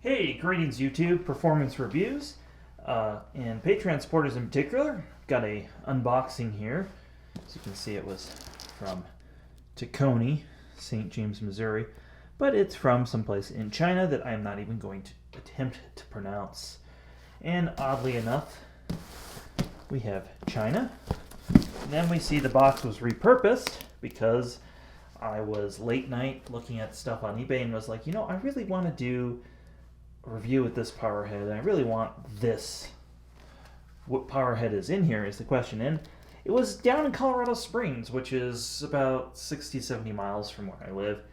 Hey, greetings YouTube, Performance Reviews, and Patreon supporters in particular. Got a unboxing here. As you can see, it was from Tacony, St. James, Missouri, but it's from someplace in China that I am not even going to attempt to pronounce. And oddly enough, we have China. And then we see the box was repurposed because I was late night looking at stuff on eBay and was like, you know, I really want to do review with this power head, and I really want this. What power head is in here is the question. And it was down in Colorado Springs, which is about 60-70 miles from where I live.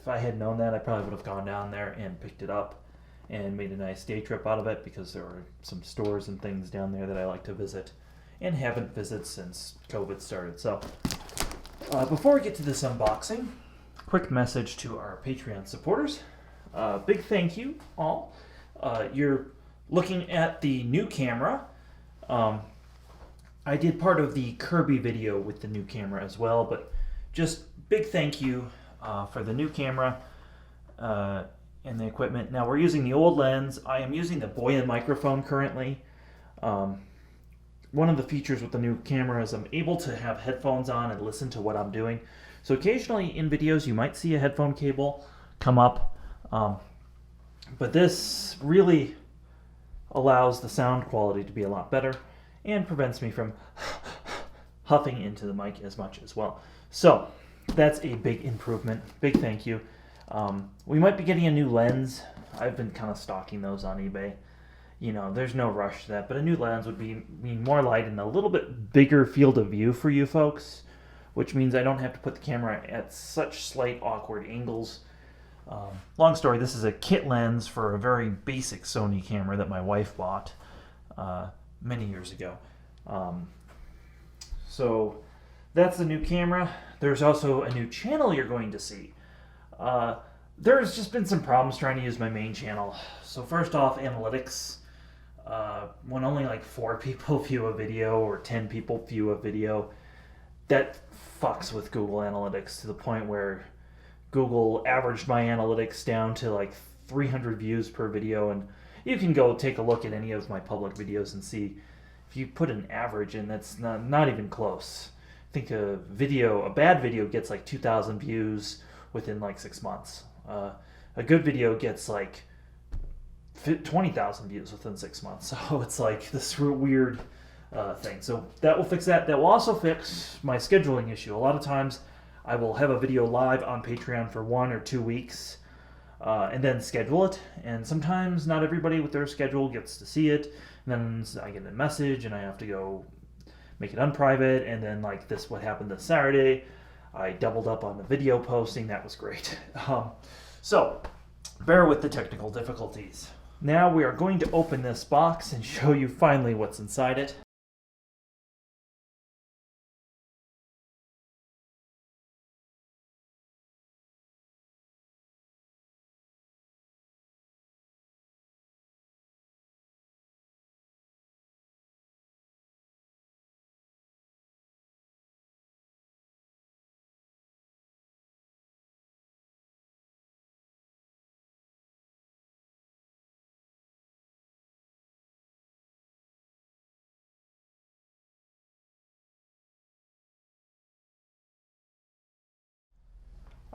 If I had known that, I probably would have gone down there and picked it up and made a nice day trip out of it, because there are some stores and things down there that I like to visit and haven't visited since COVID started. So before we get to this unboxing, quick message to our Patreon supporters. Big thank you all. You're looking at the new camera. I did part of the Kirby video with the new camera as well, but just big thank you for the new camera and the equipment. Now we're using the old lens. I am using the Boya microphone currently. One of the features with the new camera is I'm able to have headphones on and listen to what I'm doing. So occasionally in videos you might see a headphone cable come up. But this really allows the sound quality to be a lot better and prevents me from huffing into the mic as much as well. So that's a big improvement. Big thank you. We might be getting a new lens. I've been kind of stalking those on eBay. You know, there's no rush to that, but a new lens would mean more light and a little bit bigger field of view for you folks, which means I don't have to put the camera at such slight awkward angles. Long story, this is a kit lens for a very basic Sony camera that my wife bought many years ago. So that's the new camera. There's also a new channel you're going to see. There's just been some problems trying to use my main channel. So first off, analytics. When only like 4 people view a video or 10 people view a video, that fucks with Google Analytics to the point where Google averaged my analytics down to like 300 views per video, and you can go take a look at any of my public videos and see if you put an average in, that's not even close. I think a bad video gets like 2,000 views within like 6 months. A good video gets like 20,000 views within 6 months. So it's like this weird thing. So that will fix that. That will also fix my scheduling issue. A lot of times I will have a video live on Patreon for 1 or 2 weeks and then schedule it. And sometimes not everybody with their schedule gets to see it. And then I get a message and I have to go make it unprivate. And then like this, what happened this Saturday, I doubled up on the video posting. That was great. So bear with the technical difficulties. Now we are going to open this box and show you finally what's inside it.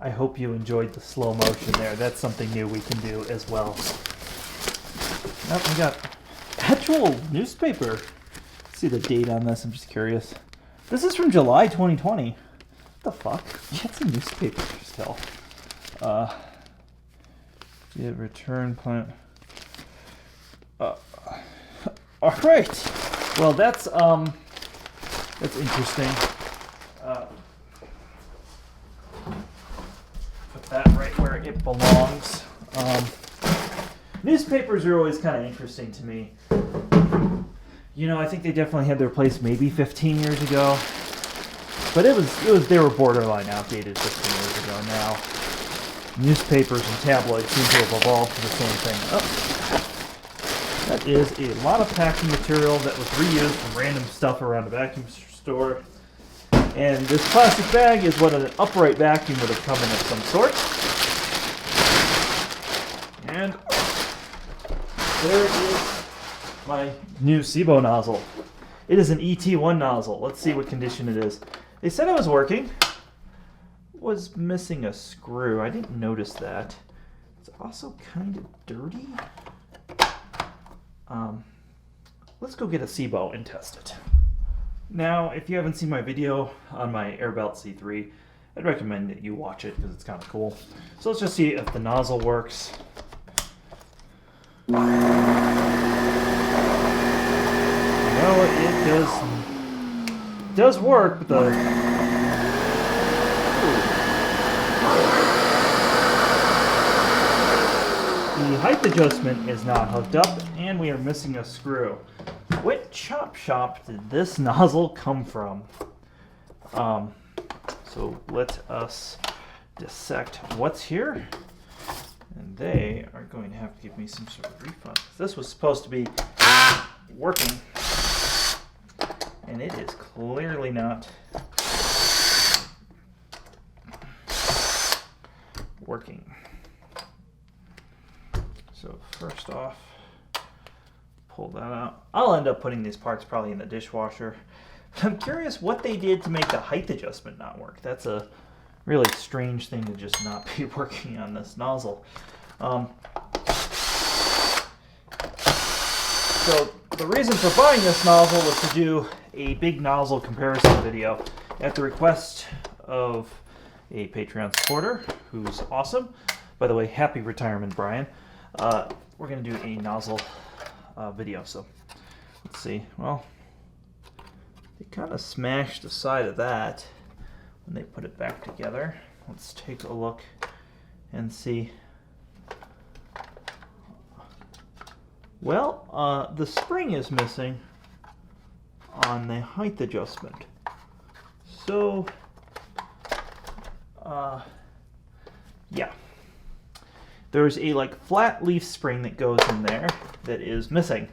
I hope you enjoyed the slow motion there. That's something new we can do as well. Oh, we got actual newspaper. See the date on this, I'm just curious. This is from July 2020. What the fuck? Yeah, it's a newspaper still. Yeah, return plan. Alright. Well, that's interesting. That right where it belongs. Newspapers are always kind of interesting to me. You know, I think they definitely had their place maybe 15 years ago, but they were borderline outdated 15 years ago now. Newspapers and tabloids seem to have evolved to the same thing. Oh, that is a lot of packing material that was reused from random stuff around a vacuum store. And this plastic bag is what an upright vacuum would have come in of some sort. And there is my new SIBO nozzle. It is an ET1 nozzle. Let's see what condition it is. They said it was working. Was missing a screw. I didn't notice that. It's also kind of dirty. Let's go get a SIBO and test it. Now, if you haven't seen my video on my Airbelt C3, I'd recommend that you watch it because it's kind of cool. So let's just see if the nozzle works. No, it does work, but the height adjustment is not hooked up, and we are missing a screw. What chop shop did this nozzle come from? So let us dissect what's here, and they are going to have to give me some sort of refund. This was supposed to be working, and it is clearly not working. So first off, pull that out. I'll end up putting these parts probably in the dishwasher. I'm curious what they did to make the height adjustment not work. That's a really strange thing to just not be working on this nozzle. So the reason for buying this nozzle was to do a big nozzle comparison video at the request of a Patreon supporter who's awesome. By the way, happy retirement, Brian. We're going to do a nozzle video. So let's see. Well, they kind of smashed the side of that when they put it back together. Let's take a look and see. Well, the spring is missing on the height adjustment. So, yeah. There's a flat leaf spring that goes in there that is missing.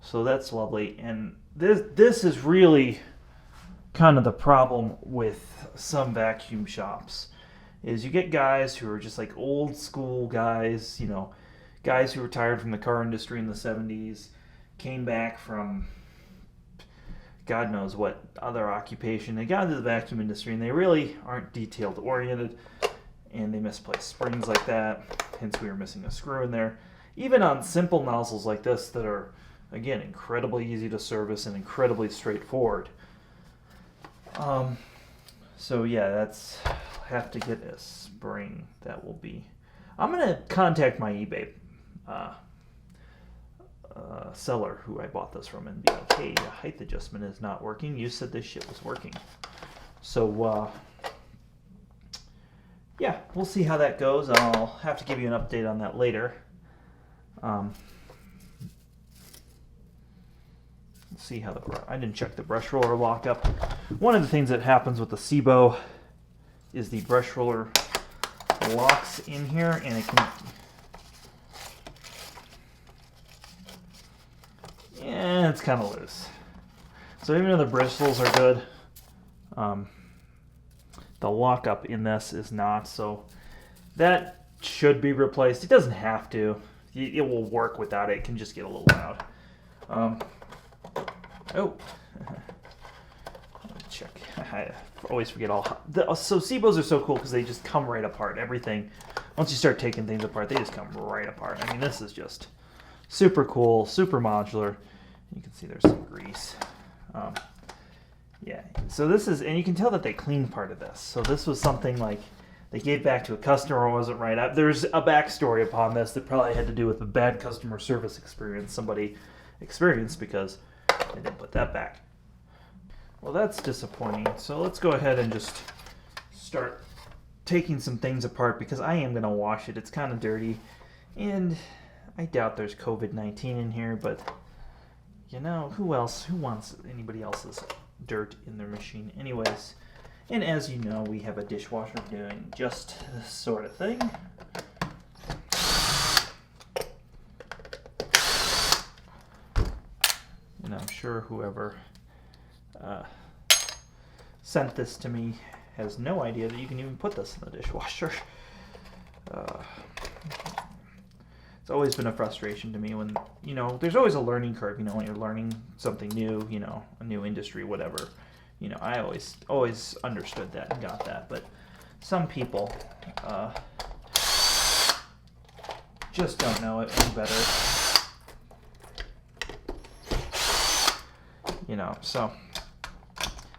So that's lovely. And this is really kind of the problem with some vacuum shops, is you get guys who are just old school guys, guys who retired from the car industry in the 70s, came back from God knows what other occupation. They got into the vacuum industry and they really aren't detailed oriented, and they misplace springs like that. Hence we were missing a screw in there. Even on simple nozzles like this that are, again, incredibly easy to service and incredibly straightforward. So yeah, have to get a spring. That will be. I'm gonna contact my eBay seller who I bought this from and be like, hey, the height adjustment is not working. You said this shit was working. So yeah, we'll see how that goes. I'll have to give you an update on that later. Let's see how I didn't check the brush roller lockup. One of the things that happens with the SIBO is the brush roller locks in here, and it can, yeah, it's kind of loose. So even though the bristles are good, the lockup in this is not. So that should be replaced. It doesn't have to. It will work without it. It can just get a little loud. Check. I always forget so SIBOs are so cool because they just come right apart. Everything, once you start taking things apart, they just come right apart. I mean, this is just super cool, super modular. You can see there's some grease. Yeah, so this is, and you can tell that they cleaned part of this. So this was something they gave back to a customer, wasn't right. There's a backstory upon this that probably had to do with a bad customer service experience somebody experienced because they didn't put that back. Well, that's disappointing. So let's go ahead and just start taking some things apart because I am going to wash it. It's kind of dirty, and I doubt there's COVID-19 in here, but who wants anybody else's dirt in their machine anyways? And as you know, we have a dishwasher doing just this sort of thing. And I'm sure whoever sent this to me has no idea that you can even put this in the dishwasher. It's always been a frustration to me when, you know, there's always a learning curve, you know, when you're learning something new, you know, a new industry, whatever. You know, I always understood that and got that, but some people just don't know it any better. You know, so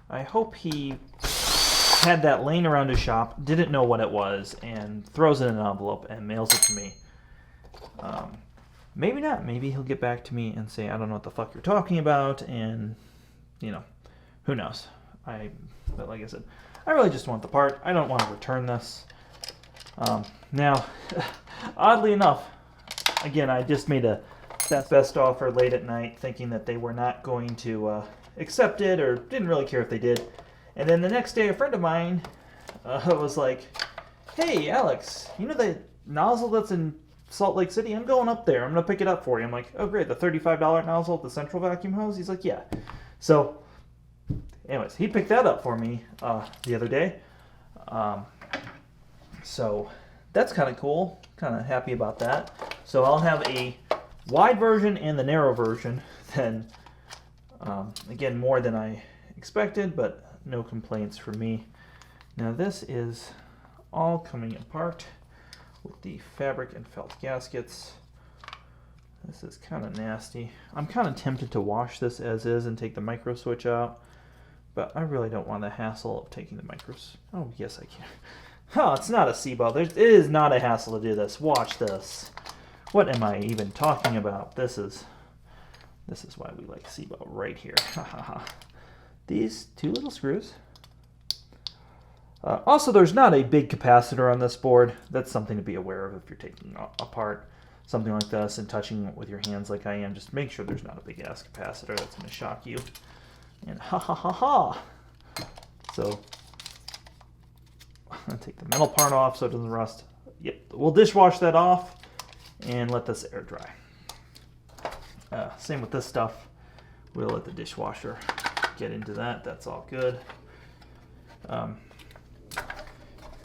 I hope he had that laying around his shop, didn't know what it was, and throws it in an envelope and mails it to me. Maybe not. Maybe he'll get back to me and say, I don't know what the fuck you're talking about, and, you know, who knows. But like I said, I really just want the part. I don't want to return this. Now, oddly enough, again, I just made a best offer late at night, thinking that they were not going to accept it, or didn't really care if they did. And then the next day, a friend of mine was like, hey, Alex, you know the nozzle that's in Salt Lake City? I'm going up there. I'm going to pick it up for you. I'm like, oh, great, the $35 nozzle at the central vacuum hose? He's like, yeah. So, anyways, he picked that up for me the other day. So, that's kind of cool. Kind of happy about that. So, I'll have a wide version and the narrow version. Then, again, more than I expected, but no complaints from me. Now, this is all coming apart with the fabric and felt gaskets. This is kind of nasty. I'm kind of tempted to wash this as is and take the micro switch out, but I really don't want the hassle of taking the micros. Oh, yes, I can. Oh, it's not a SIBO. It is not a hassle to do this. Watch this. What am I even talking about? This is why we like SIBO right here. These two little screws. Also, there's not a big capacitor on this board. That's something to be aware of if you're taking apart something like this and touching it with your hands like I am. Just make sure there's not a big ass capacitor. That's going to shock you. And So, I'm going to take the metal part off so it doesn't rust. Yep, we'll dishwash that off and let this air dry. Same with this stuff. We'll let the dishwasher get into that. That's all good.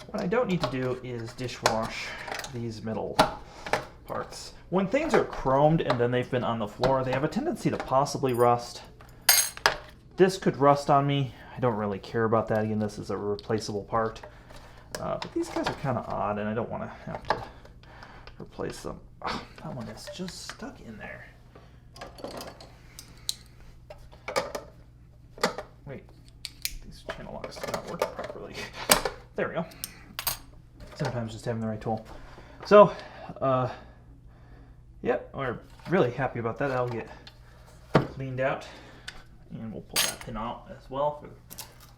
What I don't need to do is dishwash these metal parts. When things are chromed and then they've been on the floor, they have a tendency to possibly rust. This could rust on me. I don't really care about that. Again, this is a replaceable part. But these guys are kind of odd, and I don't want to have to replace them. Oh, that one is just stuck in there. Wait, these channel locks do not work properly. There we go. Sometimes just having the right tool. So, yep, we're really happy about that. That'll get cleaned out, and we'll pull that pin out as well for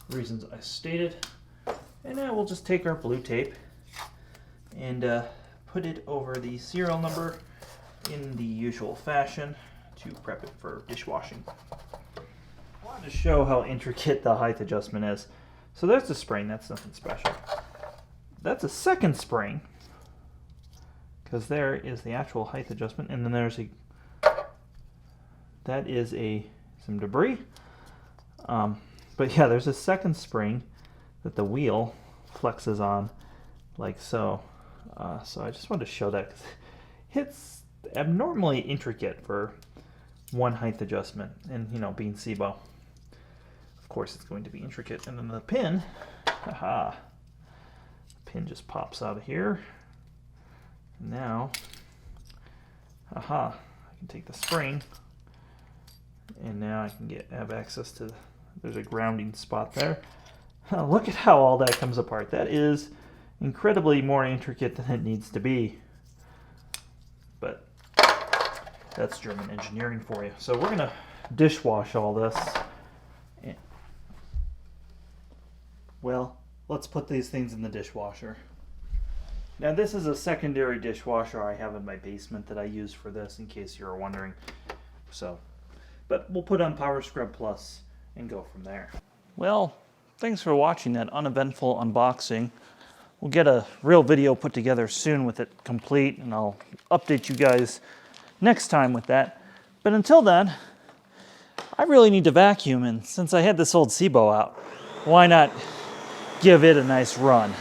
the reasons I stated. And now we'll just take our blue tape and put it over the serial number in the usual fashion to prep it for dishwashing. I wanted to show how intricate the height adjustment is. So there's the spring, that's nothing special. That's a second spring, because there is the actual height adjustment, and then there's some debris. But yeah, there's a second spring that the wheel flexes on, like so. So I just wanted to show that, because it's abnormally intricate for one height adjustment, and you know, being SIBO, of course it's going to be intricate. And then the pin, pin just pops out of here. Now, I can take the spring, and now I can have access to, there's a grounding spot there. Look at how all that comes apart. That is incredibly more intricate than it needs to be. But that's German engineering for you. So we're going to dishwash all this. Well, let's put these things in the dishwasher. Now this is a secondary dishwasher I have in my basement that I use for this, in case you were wondering. So, but we'll put on Power Scrub Plus and go from there. Well, thanks for watching that uneventful unboxing. We'll get a real video put together soon with it complete, and I'll update you guys next time with that. But until then, I really need to vacuum, and since I had this old SIBO out, why not give it a nice run?